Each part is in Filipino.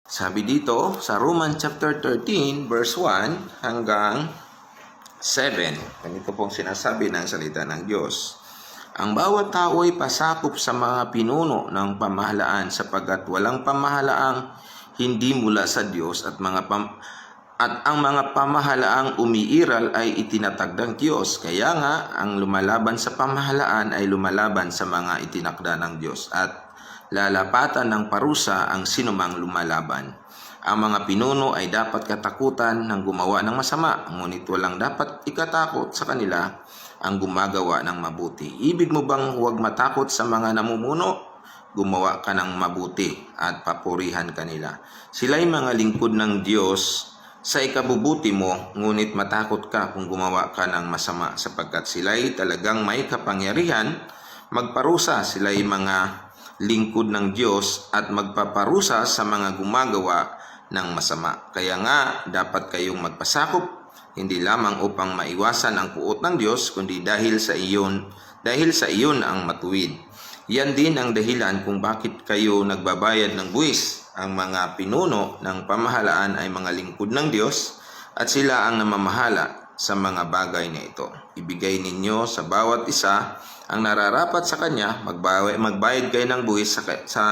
Sabi dito sa Romans chapter 13 verse 1 hanggang 7. Ganito pong sinasabi ng salita ng Diyos. Ang bawat tao ay pasakop sa mga pinuno ng pamahalaan sapagkat walang pamahalaang hindi mula sa Diyos at ang mga pamahalaang umiiral ay itinatag ng Diyos. Kaya nga, ang lumalaban sa pamahalaan ay lumalaban sa mga itinakda ng Diyos at lalapatan ng parusa ang sinumang lumalaban. Ang mga pinuno ay dapat katakutan ng gumawa ng masama, ngunit walang dapat ikatakot sa kanila ang gumagawa ng mabuti. Ibig mo bang huwag matakot sa mga namumuno? Gumawa ka ng mabuti at papurihan kanila. Sila'y mga lingkod ng Diyos sa ikabubuti mo, ngunit matakot ka kung gumawa ka ng masama sapagkat sila'y talagang may kapangyarihan magparusa. Sila'y mga lingkod ng Diyos at magpaparusa sa mga gumagawa ng masama. Kaya nga, dapat kayong magpasakop, hindi lamang upang maiwasan ang puot ng Diyos, kundi dahil sa iyon ang matuwid. Yan din ang dahilan kung bakit kayo nagbabayad ng buwis. Ang mga pinuno ng pamahalaan ay mga lingkod ng Diyos at sila ang namamahala sa mga bagay na ito. Ibigay ninyo sa bawat isa ang nararapat sa kanya, magbayad kayo ng buwis sa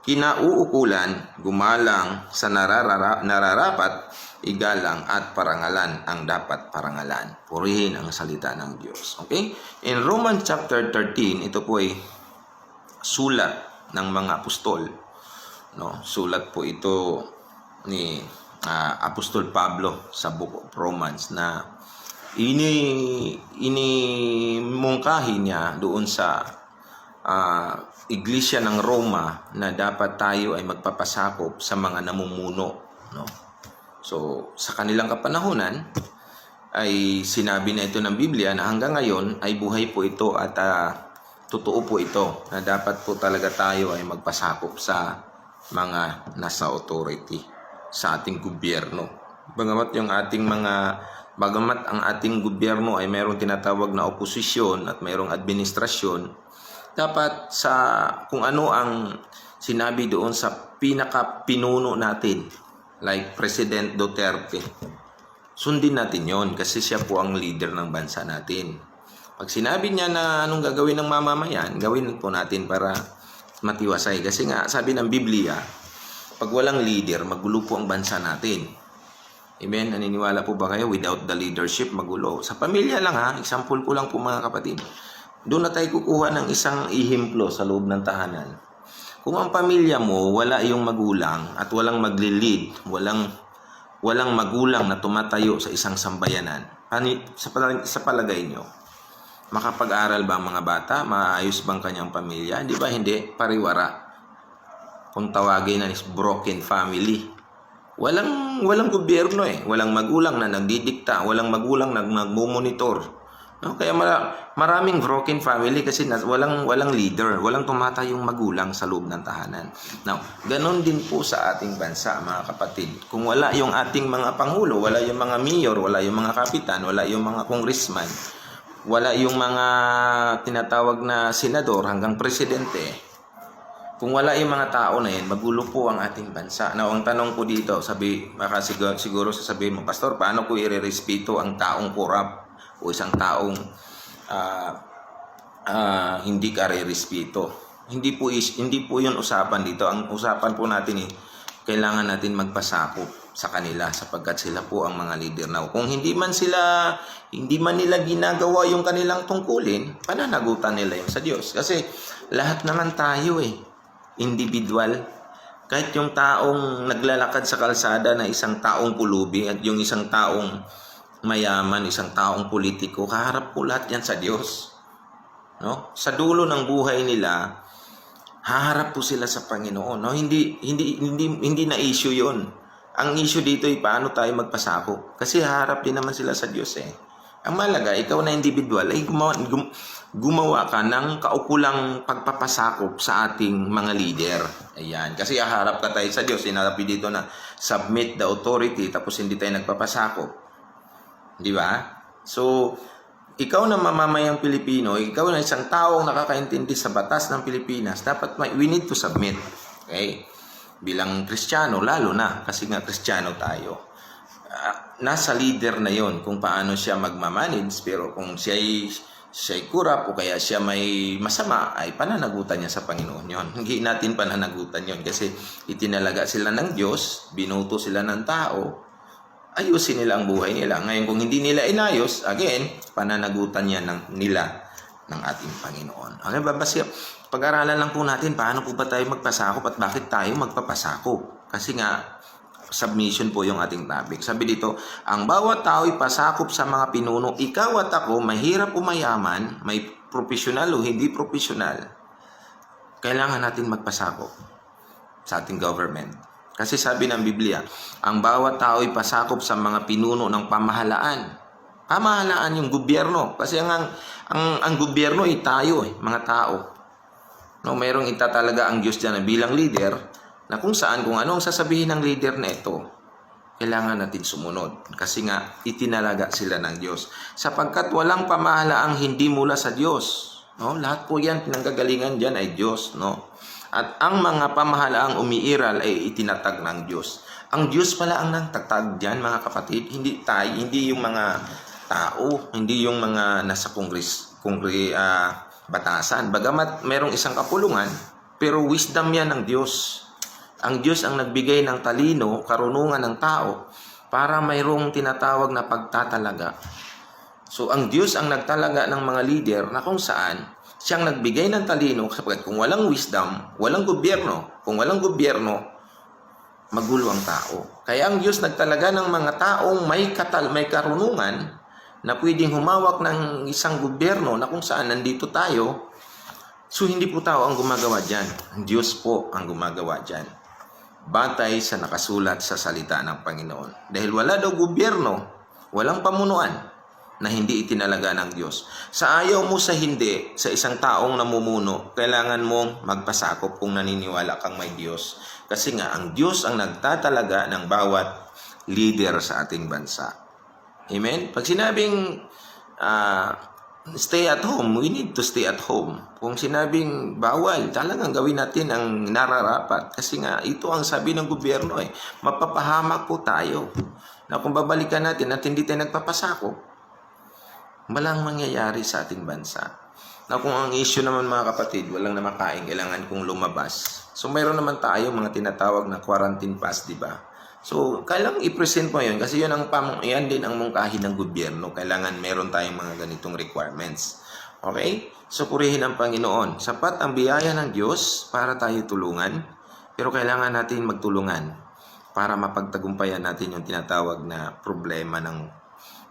kinauukulan, gumalang sa nararapat, igalang at parangalan ang dapat parangalan. Purihin ang salita ng Diyos. Okay? In Romans chapter 13, ito po ay sulat ng mga apostol. No? Sulat po ito ni Apostol Pablo sa Book of Romans na inimungkahi niya doon sa iglesia ng Roma na dapat tayo ay magpapasakop sa mga namumuno. No? So, sa kanilang kapanahunan ay sinabi na ito ng Biblia na hanggang ngayon ay buhay po ito at totoo po ito na dapat po talaga tayo ay magpasakop sa mga nasa authority sa ating gobyerno. Bagamat ang ating gobyerno ay mayroong tinatawag na oposisyon at mayroong administrasyon, dapat kung ano ang sinabi doon sa pinaka-pinuno natin, like President Duterte, sundin natin yon kasi siya po ang leader ng bansa natin. Pag sinabi niya na anong gagawin ng mamamayan, gawin po natin para matiwasay. Kasi nga, sabi ng Biblia, pag walang leader, magulo po ang bansa natin. Amen? Naniniwala po ba kayo? Without the leadership, magulo. Sa pamilya lang ha, example ko lang po mga kapatid. Doon na tayo kukuha ng isang ihimplo sa loob ng tahanan. Kung ang pamilya mo, wala yung magulang at walang magli-lead, walang magulang na tumatayo sa isang sambayanan, sa palagay nyo, makapag-aral ba ang mga bata? Maayos bang kanyang pamilya? Di ba hindi? Pariwara. Kung tawagin na is broken family. Walang gobyerno Walang magulang na nagdidikta, walang magulang na nagmumonitor. No? Kaya maraming broken family kasi walang leader, walang tumatayong magulang sa loob ng tahanan. Now, ganon din po sa ating bansa, mga kapatid. Kung wala yung ating mga pangulo, wala yung mga mayor, wala yung mga kapitan, wala yung mga congressman, wala yung mga tinatawag na senador hanggang presidente. Kung wala yung mga tao na yan, magulo po ang ating bansa. Now, ang tanong ko dito, baka siguro sasabihin mo, Pastor, paano ko irerespeto ang taong korap o isang taong hindi ka re-respeto? Hindi po yun usapan dito. Ang usapan po natin kailangan natin magpasakop sa kanila sapagkat sila po ang mga leader. Now, kung hindi man nila ginagawa yung kanilang tungkulin, pananagutan nila yung sa Diyos. Kasi lahat naman tayo individual. Kahit yung taong naglalakad sa kalsada na isang taong pulubi at yung isang taong mayaman, isang taong politiko, kaharap po lahat yan sa Diyos. No? Sa dulo ng buhay nila, haharap po sila sa Panginoon. No? Hindi na issue yon. Ang issue dito ay paano tayo magpasakop. Kasi haharap din naman sila sa Diyos Ang malaga, ikaw na individual ay gumawa ka ng kaukulang pagpapasakop sa ating mga leader. Ayan. Kasi haharap ka tayo sa Diyos. Sinabi dito na submit the authority tapos hindi tayo nagpapasakop. Di ba? So, ikaw na mamamayang Pilipino, ikaw na isang taong nakakaintindi sa batas ng Pilipinas, dapat we need to submit. Okay? bilang Kristiyano, lalo na kasi nga Kristiyano tayo. Nasa leader na yon kung paano siya magmamanage, pero kung siya'y kurap o kaya siya may masama, ay pananagutan niya sa Panginoon yon. Hindi natin pananagutan yon kasi itinalaga sila ng Diyos, binuto sila ng tao, ayusin nila ang buhay nila. Ngayon kung hindi nila inayos, again, pananagutan niya nila ng ating Panginoon. Okay, babasya. Pag-aralan lang po natin paano po ba tayo magpasakop at bakit tayo magpapasakop. Kasi nga, submission po yung ating topic. Sabi dito, ang bawat tao ay pasakop sa mga pinuno. Ikaw at ako, mahirap o mayaman, may profesional o hindi profesional, kailangan natin magpasakop sa ating government. Kasi sabi ng Biblia, ang bawat tao ay pasakop sa mga pinuno ng pamahalaan. Pamahalaan yung gobyerno. Kasi ang gobyerno ay tayo, mga tao. No, mayroong itatalaga ang Diyos dyan na bilang leader, na kung saan, kung ano ang sasabihin ng leader na ito, kailangan natin sumunod. Kasi nga, itinalaga sila ng Diyos. Sapagkat walang pamahalaang hindi mula sa Diyos. No? Lahat po yan, pinanggagalingan dyan ay Diyos. No? At ang mga pamahalaang umiiral ay itinatag ng Diyos. Ang Diyos pala ang nagtatag dyan, mga kapatid. Hindi tayo, hindi yung mga tao, hindi yung mga nasa batasan. Bagamat merong isang kapulungan, pero wisdom yan ng Diyos. Ang Diyos ang nagbigay ng talino, karunungan ng tao, para mayroong tinatawag na pagtatalaga. So, ang Diyos ang nagtalaga ng mga leader na kung saan siyang nagbigay ng talino, sapagkat kung walang wisdom, walang gobyerno. Kung walang gobyerno, magulo ang tao. Kaya ang Diyos nagtalaga ng mga taong may karunungan na pwedeng humawak ng isang gobyerno na kung saan nandito tayo. So, hindi po tao ang gumagawa dyan. Ang Diyos po ang gumagawa dyan. Batay sa nakasulat sa salita ng Panginoon. Dahil wala daw gobyerno, walang pamunuan na hindi itinalaga ng Diyos. Sa ayaw mo sa hindi, sa isang taong namumuno, kailangan mong magpasakop kung naniniwala kang may Diyos. Kasi nga, ang Diyos ang nagtatalaga ng bawat leader sa ating bansa. Amen? Pag sinabing stay at home, we need to stay at home. Kung sinabing bawal, talagang gawin natin ang nararapat. Kasi nga, ito ang sabi ng gobyerno mapapahamak po tayo. Na kung babalikan natin at hindi tayo nagpapasakop, walang mangyayari sa ating bansa. Na kung ang issue naman mga kapatid, walang na makain, kailangan kong lumabas. So mayroon naman tayo mga tinatawag na quarantine pass, di ba? So, kailangan i-present mo yun kasi yun yan din ang mungkahi ng gobyerno. Kailangan meron tayong mga ganitong requirements. Okay? So, purihin ang Panginoon. Sapat ang biyaya ng Diyos para tayo tulungan, pero kailangan natin magtulungan para mapagtagumpayan natin yung tinatawag na problema ng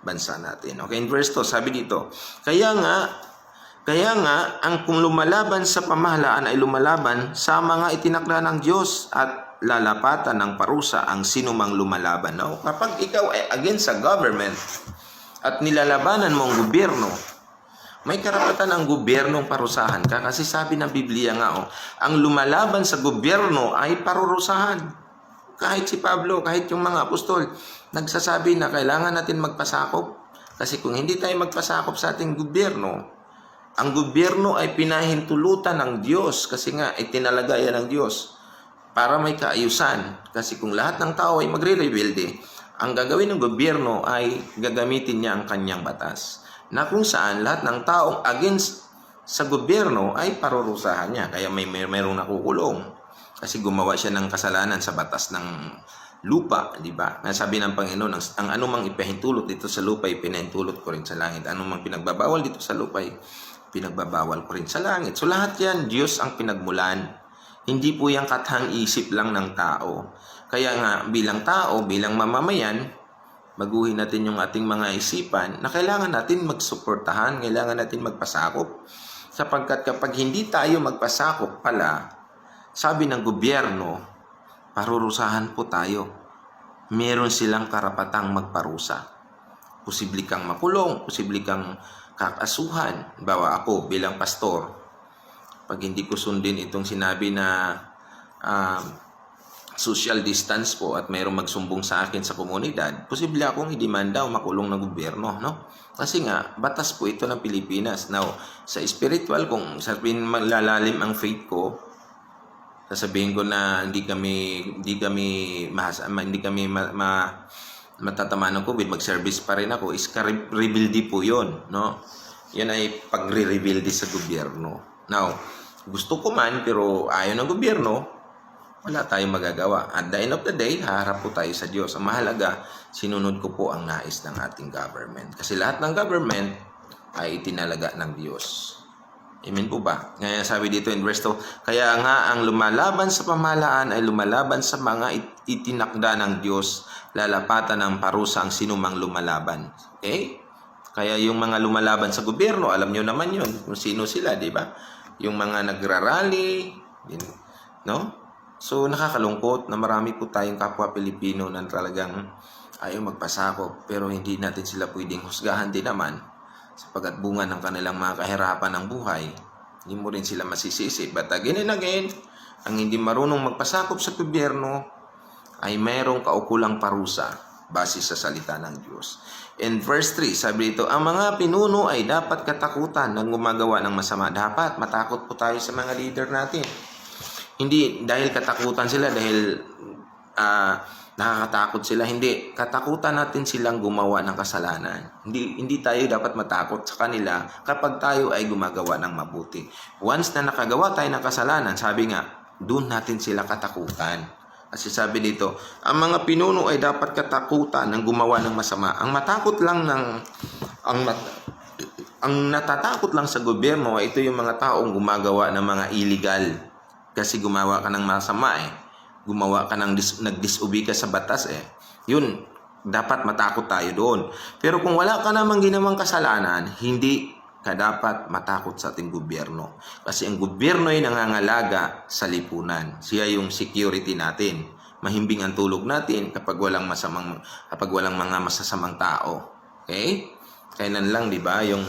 bansa natin. Okay, in verse 2, sabi dito, Kaya nga, ang kung lumalaban sa pamahalaan ay lumalaban sa mga itinakda ng Diyos at lalapatan ng parusa ang sinumang lumalaban. No? Kapag ikaw ay against sa government at nilalabanan mo ang gobyerno, may karapatan ang gobyernong parusahan ka kasi sabi ng Biblia nga, ang lumalaban sa gobyerno ay parurusahan. Kahit si Pablo, kahit yung mga apostol, nagsasabi na kailangan natin magpasakop. Kasi kung hindi tayo magpasakop sa ating gobyerno, ang gobyerno ay pinahintulutan ng Diyos kasi nga itinalaga yan ng Diyos para may kaayusan. Kasi kung lahat ng tao ay magre-rebelde, ang gagawin ng gobyerno ay gagamitin niya ang kanyang batas. Na kung saan lahat ng taong against sa gobyerno ay parurusahan niya. Kaya mayroong nakukulong. Kasi gumawa siya ng kasalanan sa batas ng lupa, di ba? Sabi ng Panginoon, ang anumang ipahintulot dito sa lupa ay pinahintulot ko rin sa langit. Anumang pinagbabawal dito sa lupa ay pinagbabawal ko rin sa langit. So lahat yan, Diyos ang pinagmulan. Hindi po yung kathang isip lang ng tao. Kaya nga, bilang tao, bilang mamamayan, baguhin natin yung ating mga isipan na kailangan natin magsuportahan, kailangan natin magpasakop. Sapagkat kapag hindi tayo magpasakop pala, sabi ng gobyerno, parurusahan po tayo. Meron silang karapatang magparusa. Posible kang makulong, posible kang kakasuhan. Bawa ako bilang pastor, pag hindi ko sundin itong sinabi na social distance po at mayroong magsumbong sa akin sa komunidad, posible akong idemanda o makulong ng gobyerno, no? Kasi nga, batas po ito ng Pilipinas. Now, sa spiritual, kung sabihin malalalim ang faith ko, sasabihin ko na hindi kami matatamaan ng COVID, mag-service pa rin ako, is rebuildi po yun, no? Yan ay pagre-rebuildi sa gobyerno. Now, gusto ko man, pero ayaw ng gobyerno, wala tayong magagawa. At the end of the day, haharap po tayo sa Diyos. Ang mahalaga, sinunod ko po ang nais ng ating government. Kasi lahat ng government ay itinalaga ng Diyos. Amen po ba? Ngayon sabi dito in verse 2, kaya nga ang lumalaban sa pamahalaan ay lumalaban sa mga itinakda ng Diyos, lalapatan ng parusa ang sinumang lumalaban. Okay? Kaya yung mga lumalaban sa gobyerno, alam nyo naman yun, kung sino sila, di ba? Yung mga nagrarally, no? So, nakakalungkot na marami po tayong kapwa Pilipino na talagang ayaw magpasakop, pero hindi natin sila pwedeng husgahan din naman sapagkat bunga ng kanilang mga kahirapan ng buhay. Hindi mo rin sila masisisi. But again and again, ang hindi marunong magpasakop sa gobyerno ay mayroong kaukulang parusa base sa salita ng Diyos. In verse 3, sabi dito, ang mga pinuno ay dapat katakutan ng gumagawa ng masama. Dapat matakot po tayo sa mga leader natin. Hindi dahil katakutan sila, dahil nakakatakot sila. Hindi, katakutan natin silang gumawa ng kasalanan. Hindi tayo dapat matakot sa kanila kapag tayo ay gumagawa ng mabuti. Once na nakagawa tayo ng kasalanan, sabi nga, doon natin sila katakutan. Kasi sabi dito, ang mga pinuno ay dapat katakutan ng gumawa ng masama. Ang natatakot lang sa gobyerno ay ito yung mga taong gumagawa ng mga illegal. Kasi gumawa ka ng masama gumawa ka ng nag-disobey ka sa batas Yun, dapat matakot tayo doon. Pero kung wala ka namang ginawang kasalanan, hindi ka dapat matakot sa ating gobyerno. Kasi ang gobyerno ay nangangalaga sa lipunan. Siya yung security natin. Mahimbing ang tulog natin kapag walang mga masasamang tao. Okay? Kailan lang, di ba, yung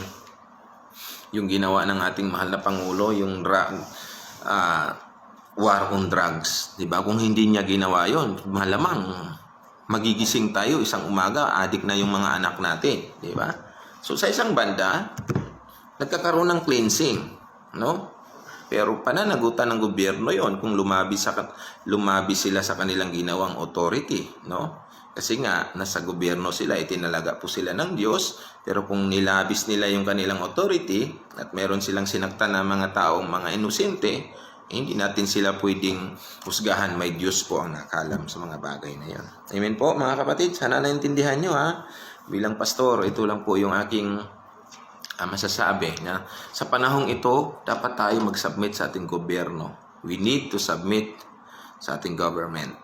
ginawa ng ating mahal na Pangulo, yung war on drugs, 'di ba? Kung hindi niya ginawa 'yon, malamang magigising tayo isang umaga, adik na yung mga anak natin, 'di ba? So sa isang banda, nagkakaroon ng cleansing, no? Pero pananagutan ng gobyerno 'yon kung lumabi sila sa kanilang ginawang authority, no? Kasi nga nasa gobyerno sila, itinalaga po sila ng Diyos, pero kung nilabis nila yung kanilang authority at meron silang sinaktan na mga taong mga inosente, hindi natin sila pwedeng husgahan. May Diyos po ang nakalam sa mga bagay na yan. Amen po mga kapatid. Sana naintindihan nyo Bilang pastor, ito lang po yung aking masasabi na sa panahong ito, dapat tayo mag-submit sa ating gobyerno. We need to submit sa ating government.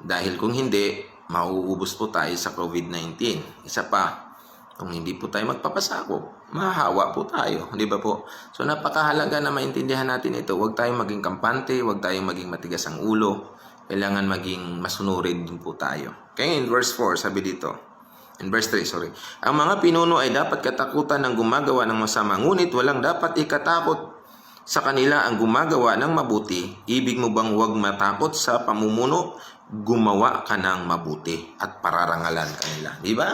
Dahil kung hindi, mauubos po tayo sa COVID-19. Isa pa, kung hindi po tayo magpapasakop, mahahawa po tayo, di ba po? So napakahalaga na maintindihan natin ito. Huwag tayong maging kampante, huwag tayong maging matigas ang ulo. Kailangan maging masunurin din po tayo. Okay, in verse 4, sabi dito. In verse 3, sorry. Ang mga pinuno ay dapat katakutan ng gumagawa ng masama, ngunit walang dapat ikatakot sa kanila ang gumagawa ng mabuti. Ibig mo bang huwag matakot sa pamumuno? Gumawa ka ng mabuti at pararangalan kanila. Di ba?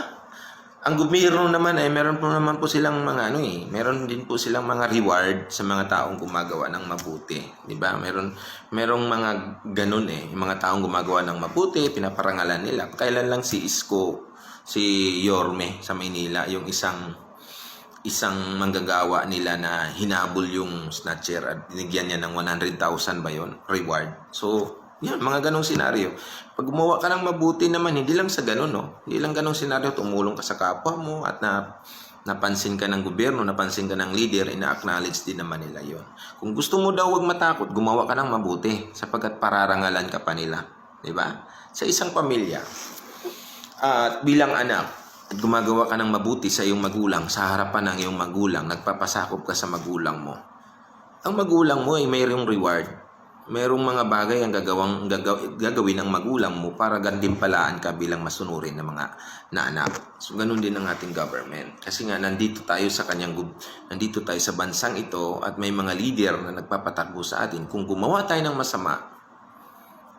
Ang gobyerno naman ay meron po silang mga meron din po silang mga reward sa mga taong gumagawa ng mabuti, 'di ba? Merong mga ganun yung mga taong gumagawa ng mabuti, pinaparangalan nila. Kailan lang si Yorme sa Maynila, yung isang manggagawa nila na hinabol yung snatcher at binigyan niya ng 100,000 ba yon reward. So yan, mga ganong senaryo. Pag gumawa ka ng mabuti naman, hindi lang sa ganon, Hindi lang ganong senaryo, tumulong ka sa kapwa mo at napansin ka ng gobyerno, napansin ka ng leader, ina-acknowledge din naman nila yon. Kung gusto mo daw wag matakot, gumawa ka ng mabuti sapagkat pararangalan ka pa nila. Diba? Sa isang pamilya, at bilang anak, at gumagawa ka ng mabuti sa iyong magulang, sa harapan ng iyong magulang, nagpapasakop ka sa magulang mo. Ang magulang mo ay mayroong reward. Merong mga bagay ang gagawin ng magulang mo para gantimpalaan ka bilang masunurin ng mga anak. So ganun din ang ating government. Kasi nga nandito tayo sa bansang ito at may mga leader na nagpapatakbo sa atin. Kung gumawa tayo ng masama,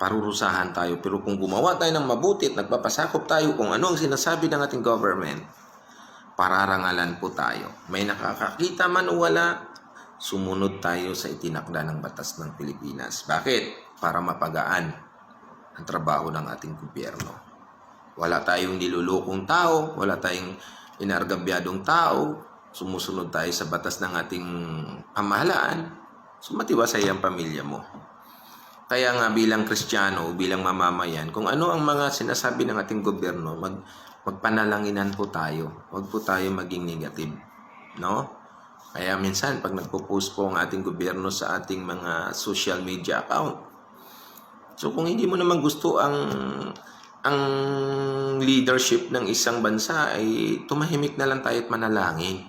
parurusahan tayo. Pero kung gumawa tayo ng mabuti at nagpapasakop tayo kung ano ang sinasabi ng ating government, pararangalan po tayo. May nakakakita man o wala, sumunod tayo sa itinakda ng batas ng Pilipinas. Bakit? para mapagaan ang trabaho ng ating gobyerno. Wala tayong nilulukong tao, wala tayong inargabyadong tao, sumusunod tayo sa batas ng ating pamahalaan, sumatiwasay ang pamilya mo. Kaya nga bilang Kristiyano, bilang mamamayan, kung ano ang mga sinasabi ng ating gobyerno, magpanalanginan po tayo. Huwag po tayo maging negative. No? Kaya minsan, pag nagpo-post po ang ating gobyerno sa ating mga social media account, so kung hindi mo naman gusto ang leadership ng isang bansa, ay tumahimik na lang tayo at manalangin.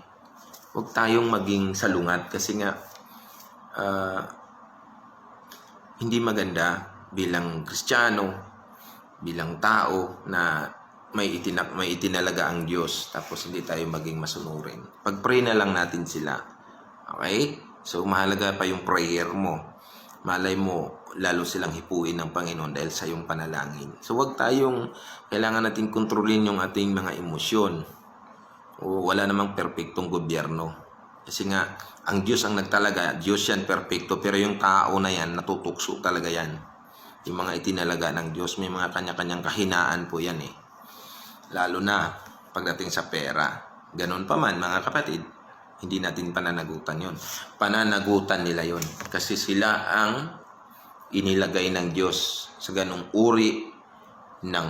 Huwag tayong maging salungat kasi nga hindi maganda bilang Kristiyano, bilang tao na may itinalaga ang Diyos tapos hindi tayo maging masunurin. Pag-pray na lang natin sila. Okay? So mahalaga pa yung prayer mo. Malay mo, lalo silang hipuin ng Panginoon dahil sa iyong panalangin. So kailangan natin kontrolin yung ating mga emosyon. Wala namang perpektong gobyerno. Kasi nga, ang Diyos ang nagtalaga, Diyos yan perpekto, pero yung tao na yan, natutukso talaga yan. Yung mga itinalaga ng Diyos, may mga kanya-kanyang kahinaan po yan eh. Lalo na pagdating sa pera. Ganun pa man, mga kapatid, hindi natin pananagutan yon. Pananagutan nila yon. Kasi sila ang inilagay ng Diyos sa ganung uri ng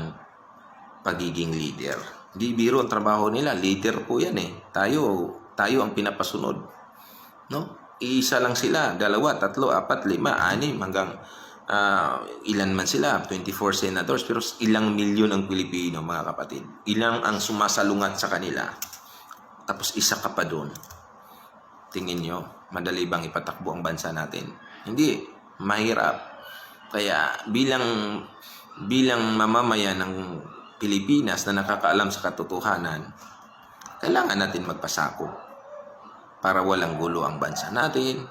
pagiging leader. Di biro ang trabaho nila. Leader po yan eh. Tayo ang pinapasunod. No? Iisa lang sila. 2, 3, 4, 5, 6, hanggang ilan man sila. 24 senators. Pero ilang milyon ang Pilipino, mga kapatid. Ilang ang sumasalungat sa kanila. Tapos isa ka pa doon. Tingin nyo, madali bang ipatakbo ang bansa natin? Hindi. Mahirap. Kaya bilang mamamayan ng Pilipinas na nakakaalam sa katotohanan, kailangan natin magpasakop para walang gulo ang bansa natin,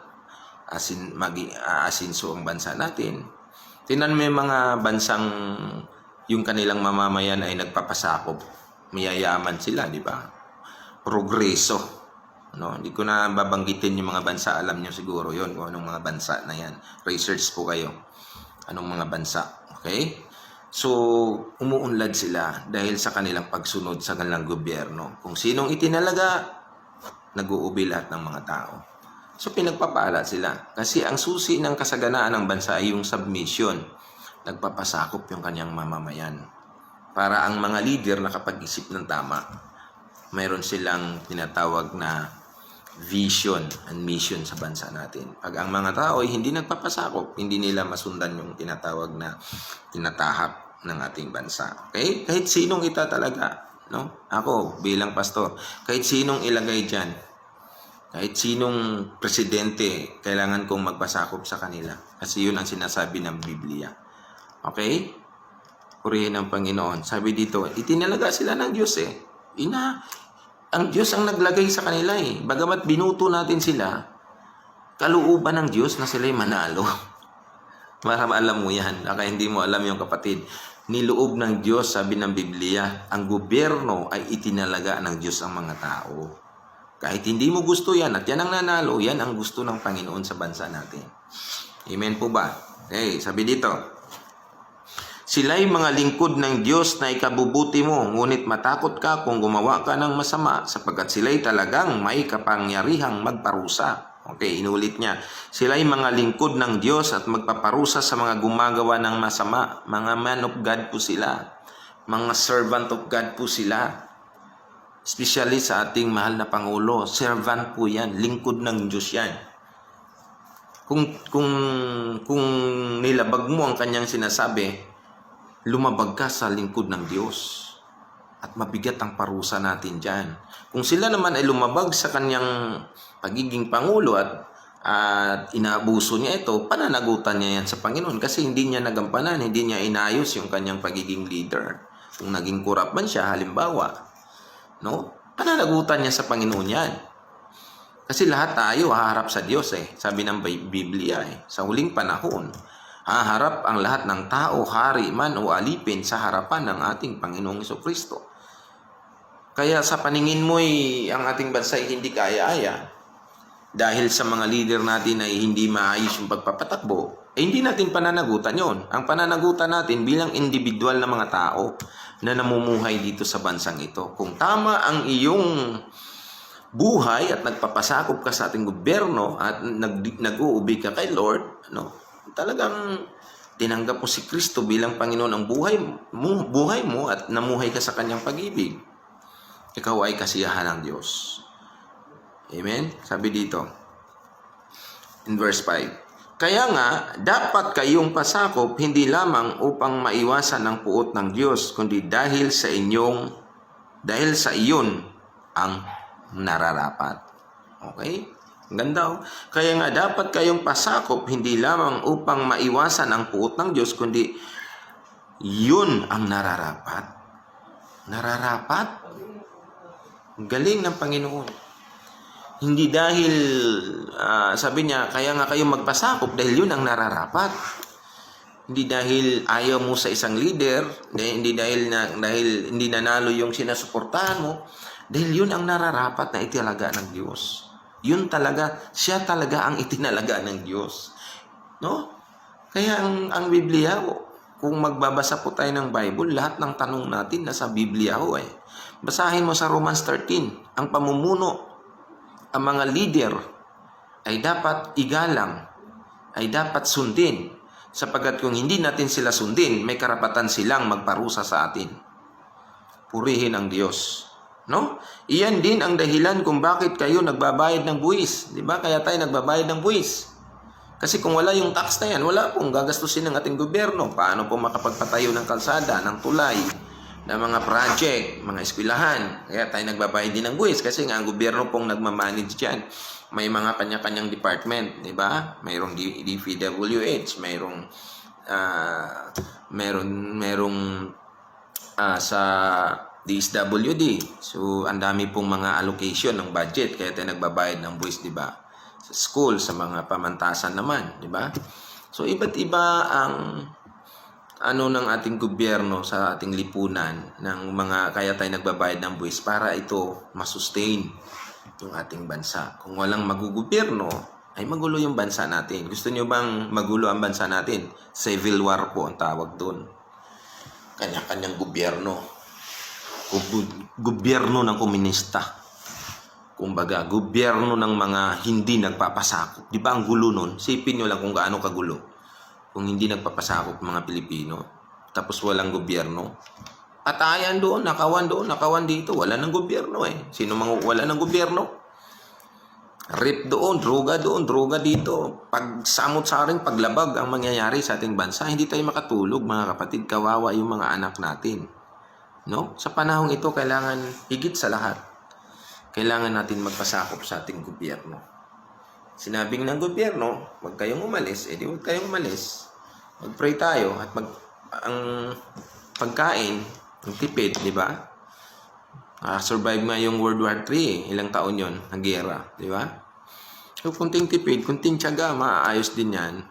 aasinso ang bansa natin. Tingnan mo yung mga bansang yung kanilang mamamayan ay nagpapasakop. Mayayaman sila, di ba? Progreso. No, hindi ko na babanggitin yung mga bansa, alam niyo siguro yon kung anong mga bansa na yan. Research po kayo. Anong mga bansa, okay? So, umuunlad sila dahil sa kanilang pagsunod sa kanilang gobyerno. Kung sinong itinalaga, nag-uubi lahat ng mga tao. So, pinagpapala sila. Kasi ang susi ng kasaganaan ng bansa ay yung submission. Nagpapasakop yung kanyang mamamayan. Para ang mga leader nakapag-isip ng tama, mayroon silang tinatawag na vision and mission sa bansa natin. Pag ang mga tao ay hindi nagpapasakop, hindi nila masundan yung tinatawag na tinatahak ng ating bansa. Okay? Kahit sinong talaga, no? Ako bilang pastor, kahit sinong ilagay diyan, kahit sinong presidente, kailangan kong magpasakop sa kanila. Kasi yun ang sinasabi ng Biblia. Okay? Purihin ng Panginoon. Sabi dito, itinalaga sila ng Diyos eh. Ang Diyos ang naglagay sa kanila eh. Bagamat binuto natin sila, kalooban ng Diyos na sila'y manalo. Marami alam mo yan. Baka hindi mo alam yung kapatid. Niloob ng Diyos, sabi ng Biblia, ang gobyerno ay itinalaga ng Diyos ang mga tao. Kahit hindi mo gusto yan at yan ang nanalo, yan ang gusto ng Panginoon sa bansa natin. Amen po ba? Okay, sabi dito, sila'y mga lingkod ng Diyos na ikabubuti mo, ngunit matakot ka kung gumawa ka ng masama, sapagkat sila'y talagang may kapangyarihang magparusa. Okay, inulit niya. Sila'y mga lingkod ng Diyos at magpaparusa sa mga gumagawa ng masama. Mga man of God po sila. Mga servant of God po sila. Especially sa ating mahal na Pangulo. Servant po yan. Lingkod ng Diyos yan. Kung nilabag mo ang kanyang sinasabi, lumabag ka sa lingkod ng Diyos at mabigat ang parusa natin dyan. Kung sila naman ay lumabag sa kanyang pagiging Pangulo at inaabuso niya ito, pananagutan niya yan sa Panginoon kasi hindi niya nagampanan, hindi niya inayos yung kanyang pagiging leader. Kung naging kurap man siya, halimbawa, no? Pananagutan niya sa Panginoon yan. Kasi lahat tayo haharap sa Diyos eh. Sabi ng Biblia eh, sa huling panahon, haharap ang lahat ng tao, hari man o alipin sa harapan ng ating Panginoong Jesucristo. Kaya sa paningin mo'y ang ating bansa ay hindi kaya-aya dahil sa mga leader natin ay hindi maayos yung pagpapatakbo, hindi natin pananagutan yon. Ang pananagutan natin bilang individual na mga tao na namumuhay dito sa bansang ito. Kung tama ang iyong buhay at nagpapasakop ka sa ating gobyerno at nag-uubi ka kay Lord, talagang tinanggap mo si Kristo bilang Panginoon ang buhay mo at namuhay ka sa kanyang pag-ibig, ikaw ay kasiyahan ng Diyos. Amen? Sabi dito, in verse 5, kaya nga, dapat kayong pasakop hindi lamang upang maiwasan ang puot ng Diyos, kundi dahil sa iyon ang nararapat. Okay? Ganda, oh. Kaya nga dapat kayong pasakop hindi lamang upang maiwasan ang puot ng Diyos, kundi yun ang nararapat. Nararapat? Galing ng Panginoon. Hindi dahil, sabi niya, kaya nga kayong magpasakop dahil yun ang nararapat. Hindi dahil ayaw mo sa isang leader, hindi dahil hindi nanalo yung sinasuportahan mo, dahil yun ang nararapat na italaga ng Diyos. Yun talaga, siya talaga ang itinalaga ng Diyos. No? Kaya ang Biblia, kung magbabasa po tayo ng Bible, lahat ng tanong natin nasa Biblia ho eh. Basahin mo sa Romans 13, ang pamumuno, ang mga leader ay dapat igalang, ay dapat sundin, sapagkat kung hindi natin sila sundin, may karapatan silang magparusa sa atin. Purihin ang Diyos. No? Iyan din ang dahilan kung bakit kayo nagbabayad ng buwis. Di ba? Kaya tayo nagbabayad ng buwis. Kasi kung wala yung tax na yan, wala pong gagastusin ng ating gobyerno. Paano po makapagpatayo ng kalsada, ng tulay, ng mga project, mga eskwelahan. Kaya tayo nagbabayad din ng buwis kasi nga ang gobyerno pong nagmamanage dyan. May mga kanya-kanyang department, di ba? Mayroong DPWH, mayroong sa DSWD. So, ang dami pong mga allocation ng budget kaya tayo nagbabayad ng buwis, di ba? Sa school, sa mga pamantasan naman, di ba? So, iba't iba ang ng ating gobyerno sa ating lipunan ng mga kaya tayo nagbabayad ng buwis para ito masustain yung ating bansa. Kung walang magugobyerno, ay magulo yung bansa natin. Gusto niyo bang magulo ang bansa natin? Civil war po ang tawag doon. Kanya-kanyang gobyerno. Gobyerno ng komunista. Kumbaga, gobyerno ng mga hindi nagpapasakop. Di ba ang gulo nun? Sipin nyo lang kung gaano kagulo. Kung hindi nagpapasakop mga Pilipino, tapos walang gobyerno. Atayan doon, nakawan dito. Wala ng gobyerno eh. Sino mga wala ng gobyerno? Rip doon, droga dito. Pagsamot-saring paglabag ang mangyayari sa ating bansa, hindi tayo makatulog mga kapatid. Kawawa yung mga anak natin. No? Sa panahong ito, kailangan higit sa lahat, kailangan natin magpasakop sa ating gobyerno. Sinabing ng gobyerno, huwag kayong umalis, di huwag kayong umalis. Mag-pray tayo at ang pagkain, ang tipid, di ba? Survive nga yung World War III, ilang taon yon, ang gera, di ba? So, kunting tipid, kunting tiyaga, maayos din yan.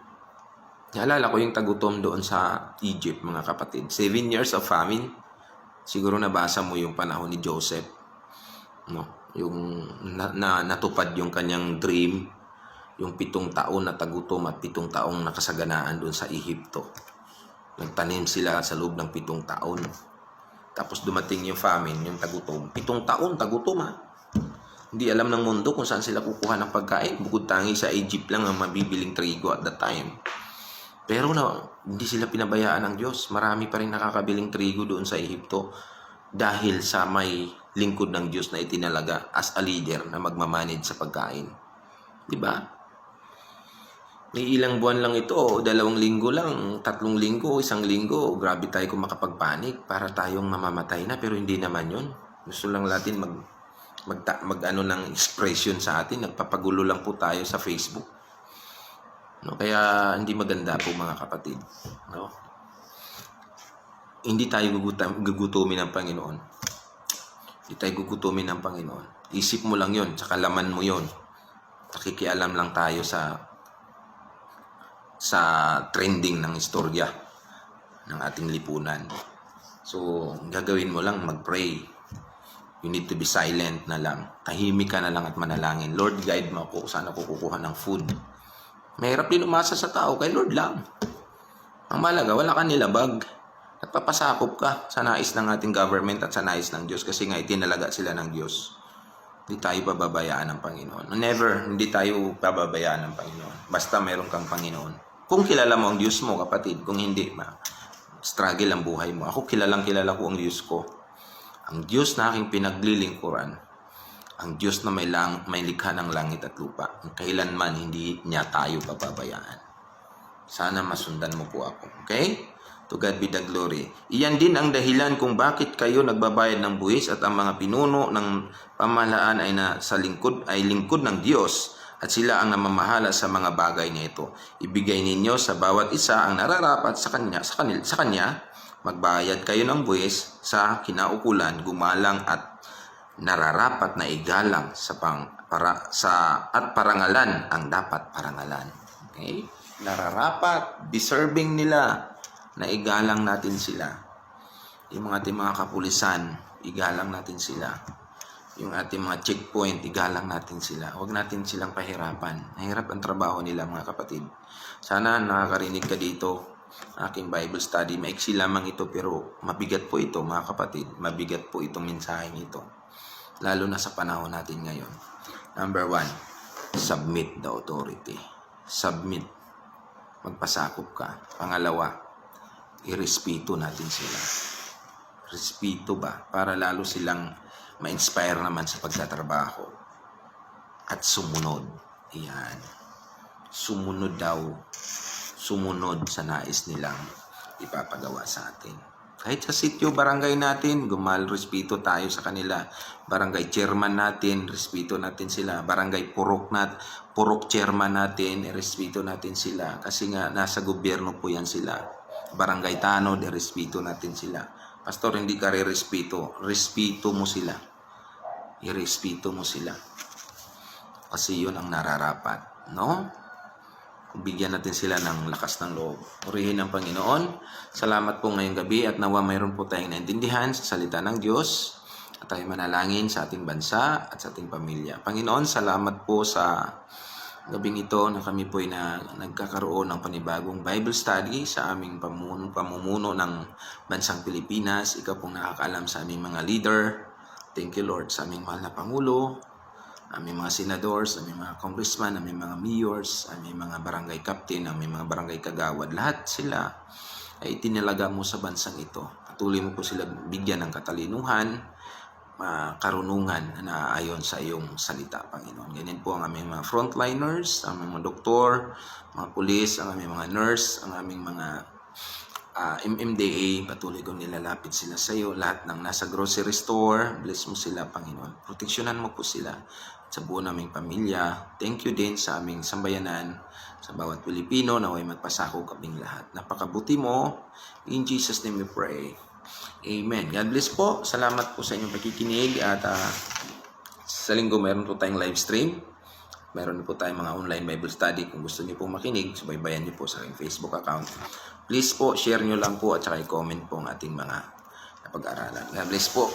Naalala ko yung tagutom doon sa Egypt, mga kapatid. 7 years of famine. Siguro nabasa mo yung panahon ni Joseph. No? Yung natupad yung kanyang dream. Yung 7 taon na tagutom at 7 taong nakasaganaan doon sa Ehipto. Nagtanim sila sa loob ng 7 taon. Tapos dumating yung famine, yung tagutom. 7 taon, tagutom ha. Hindi alam ng mundo kung saan sila kukuha ng pagkain. Bukod tangi sa Egypt lang ang mabibiling trigo at that time. Pero hindi sila pinabayaan ng Diyos. Marami pa rin nakakabiling trigo doon sa Ehipto dahil sa may lingkod ng Diyos na itinalaga as a leader na magmamanage sa pagkain. Di ba? May ilang buwan lang ito, 2 linggo lang, 3 linggo, 1 linggo, grabe tayo kung makapagpanik para tayong mamamatay na, pero hindi naman yun. Gusto lang natin ng expression sa atin, nagpapagulo lang po tayo sa Facebook. No, kaya hindi maganda po mga kapatid. No? Hindi tayo gugutumin ng Panginoon. Hindi tayo gugutumin ng Panginoon. Isip mo lang yon, tsaka laman mo yon. Nakikialam lang tayo sa trending ng istorya ng ating lipunan. So, gagawin mo lang, mag-pray. You need to be silent na lang. Tahimik ka na lang at manalangin. Lord, guide mo ako. Saan ako kukuha ng food? Mahirap din umasa sa tao, kay Lord lang. Ang malaga, wala ka nilabag. At papasakop ka sa nais ng ating government at sa nais ng Diyos kasi nga itinalaga sila ng Diyos. Hindi tayo pababayaan ng Panginoon. Never, hindi tayo pababayaan ng Panginoon. Basta meron kang Panginoon. Kung kilala mo ang Diyos mo, kapatid, kung hindi, struggle ang buhay mo. Ako kilala ko ang Diyos ko. Ang Diyos na aking pinaglilingkuran, ang Diyos na may likha ng langit at lupa. Kailanman hindi niya tayo pababayaan. Sana masundan mo po ako. Okay? To God be the glory. Iyan din ang dahilan kung bakit kayo nagbabayad ng buwis at ang mga pinuno ng pamahalaan ay lingkod ng Diyos at sila ang namamahala sa mga bagay na ito. Ibigay ninyo sa bawat isa ang nararapat sa kanya. Magbayad kayo ng buwis sa kinaukulan, gumalang at nararapat na igalang at parangalan ang dapat parangalan. Okay? Nararapat, deserving nila na igalang natin sila. Yung ating mga kapulisan, igalang natin sila. Yung ating mga checkpoint, igalang natin sila. Huwag natin silang pahirapan. Mahirap ang trabaho nila, mga kapatid. Sana nakakarinig ka dito. Aking Bible study, maiksi lamang ito pero mabigat po ito, mga kapatid. Mabigat po itong mensaheng ito. Lalo na sa panahon natin ngayon. Number 1, submit the authority. Submit. Magpasakop ka. Pangalawa, irespeto natin sila. Respeto ba? Para lalo silang ma-inspire naman sa pagtatrabaho. At sumunod. Iyan. Sumunod daw. Sumunod sa nais nilang ipapagawa sa atin. Kahit sa sityo, barangay natin, respeto tayo sa kanila. Barangay chairman natin, respeto natin sila. Barangay purok chairman natin, respeto natin sila. Kasi nga, nasa gobyerno po yan sila. Barangay tanod, respeto natin sila. Pastor, hindi ka respeto mo sila. Irespeto mo sila. Kasi yun ang nararapat. No? Bigyan natin sila ng lakas ng loob. Purihin ang Panginoon. Salamat po ngayong gabi at nawa mayroon po tayong naintindihan sa salita ng Diyos at tayo manalangin sa ating bansa at sa ating pamilya. Panginoon, salamat po sa gabing ito na kami po ay nagkakaroon ng panibagong Bible study sa aming pamumuno ng bansang Pilipinas. Ikaw pong nakakaalam sa aming mga leader. Thank you, Lord, sa aming mahal na Pangulo, aming mga senadors, aming mga congressman, aming mga mayors, aming mga barangay captain, aming mga barangay kagawad. Lahat sila ay itinalaga mo sa bansang ito. Patuloy mo po sila bigyan ng katalinuhan, karunungan na ayon sa iyong salita, Panginoon. Ganyan po ang aming mga frontliners, ang aming mga doktor, mga pulis, ang aming mga nurse, ang aming mga MMDA. Patuloy kong nilalapit sila sa iyo. Lahat ng nasa grocery store, bless mo sila, Panginoon. Proteksyonan mo po sila sa buo naming pamilya. Thank you din sa aming sambayanan, sa bawat Pilipino, naway magpasako kaming lahat. Napakabuti mo. In Jesus' name we pray. Amen. God bless po. Salamat po sa inyong pakikinig at sa linggo meron po tayong live stream. Meron po tayong mga online Bible study. Kung gusto niyo po makinig, subaybayan niyo po sa aking Facebook account. Please po, share niyo lang po at saka i-comment po ang ating mga napag-aralan. God bless po.